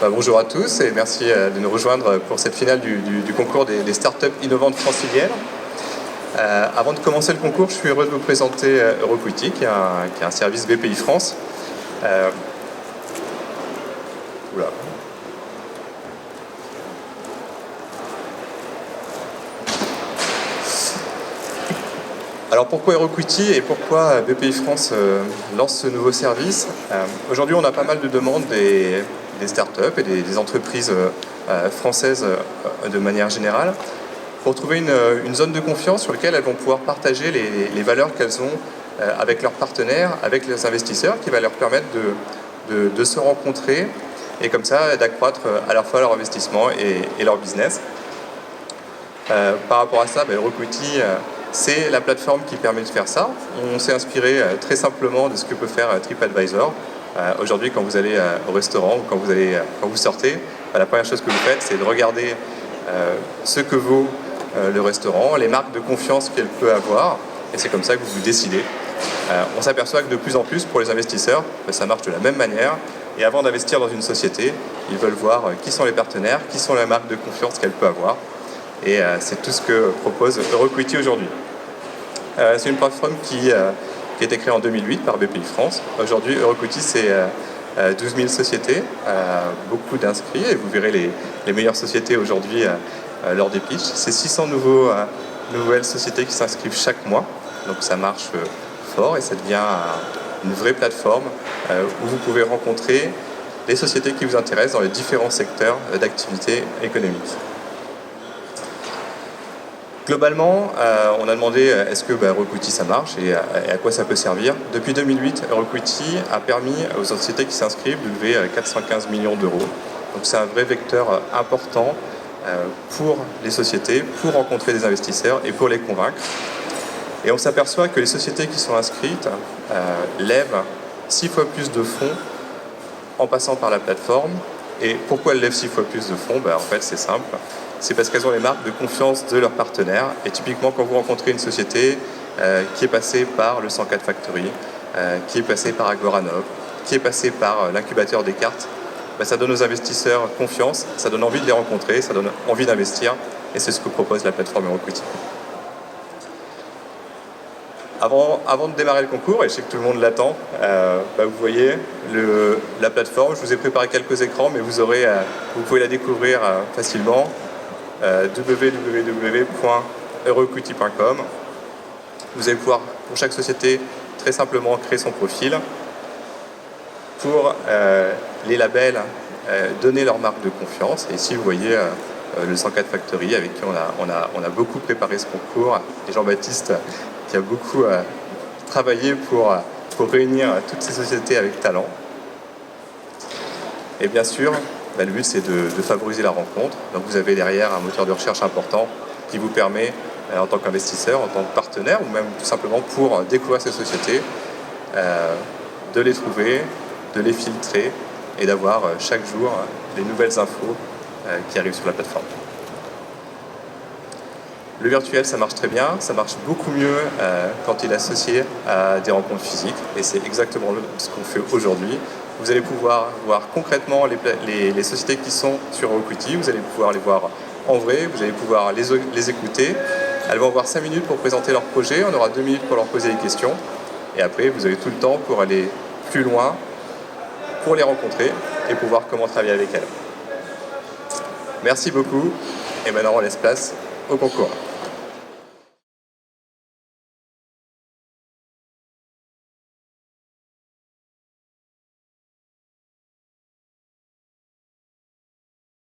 Bonjour à tous et merci de nous rejoindre pour cette finale du concours des startups innovantes franciliennes. Avant de commencer le concours, je suis heureux de vous présenter Euroquity, qui est un service BPI France. Oula. Alors pourquoi Euroquity et pourquoi BPI France lance ce nouveau service? Aujourd'hui, on a pas mal de demandes des startups et des entreprises françaises de manière générale pour trouver une zone de confiance sur laquelle elles vont pouvoir partager les valeurs qu'elles ont avec leurs partenaires, avec les investisseurs, qui va leur permettre de se rencontrer et comme ça d'accroître à la fois leur investissement et leur business. Par rapport à ça, Euroquity, c'est la plateforme qui permet de faire ça. On s'est inspiré très simplement de ce que peut faire TripAdvisor. Aujourd'hui, quand vous allez au restaurant ou quand vous sortez, la première chose que vous faites, c'est de regarder ce que vaut le restaurant, les marques de confiance qu'elle peut avoir, et c'est comme ça que vous vous décidez. On s'aperçoit que de plus en plus, pour les investisseurs, ça marche de la même manière, et avant d'investir dans une société, ils veulent voir qui sont les partenaires, qui sont les marques de confiance qu'elle peut avoir, et c'est tout ce que propose Euroquity aujourd'hui. C'est une plateforme qui a été créée en 2008 par BPI France. Aujourd'hui, Euroquity, c'est 12 000 sociétés, beaucoup d'inscrits, et vous verrez les meilleures sociétés aujourd'hui lors des pitchs. C'est 600 nouvelles sociétés qui s'inscrivent chaque mois, donc ça marche fort et ça devient une vraie plateforme où vous pouvez rencontrer les sociétés qui vous intéressent dans les différents secteurs d'activité économique. Globalement, on a demandé est-ce que Euroquity ça marche et à quoi ça peut servir. Depuis 2008, Euroquity a permis aux sociétés qui s'inscrivent de lever 415 millions d'euros. Donc c'est un vrai vecteur important pour les sociétés, pour rencontrer des investisseurs et pour les convaincre. Et on s'aperçoit que les sociétés qui sont inscrites lèvent 6 fois plus de fonds en passant par la plateforme. Et pourquoi elles lèvent 6 fois plus de fonds? En fait, c'est simple. C'est parce qu'elles ont les marques de confiance de leurs partenaires. Et typiquement, quand vous rencontrez une société qui est passée par le 104 Factory, qui est passée par Agoranov, qui est passée par l'incubateur Descartes, ça donne aux investisseurs confiance, ça donne envie de les rencontrer, ça donne envie d'investir. Et c'est ce que propose la plateforme Euroquity. Avant de démarrer le concours, et je sais que tout le monde l'attend, vous voyez la plateforme. Je vous ai préparé quelques écrans, mais vous pouvez la découvrir facilement. www.euroquity.com. Vous allez pouvoir, pour chaque société, très simplement créer son profil. Pour les labels, donner leur marque de confiance. Et ici, vous voyez le 104 Factory, avec qui on a beaucoup préparé ce concours. Et Jean-Baptiste, qui a beaucoup travaillé pour réunir toutes ces sociétés avec talent. Et bien sûr, le but, c'est de favoriser la rencontre. Donc vous avez derrière un moteur de recherche important qui vous permet, en tant qu'investisseur, en tant que partenaire, ou même tout simplement pour découvrir ces sociétés, de les trouver, de les filtrer et d'avoir chaque jour les nouvelles infos qui arrivent sur la plateforme. Le virtuel, ça marche très bien, ça marche beaucoup mieux quand il est associé à des rencontres physiques, et c'est exactement ce qu'on fait aujourd'hui. Vous allez pouvoir voir concrètement les sociétés qui sont sur Euroquity, vous allez pouvoir les voir en vrai, vous allez pouvoir les écouter. Elles vont avoir 5 minutes pour présenter leur projet, on aura 2 minutes pour leur poser des questions, et après vous avez tout le temps pour aller plus loin, pour les rencontrer et pour voir comment travailler avec elles. Merci beaucoup, et maintenant on laisse place au concours.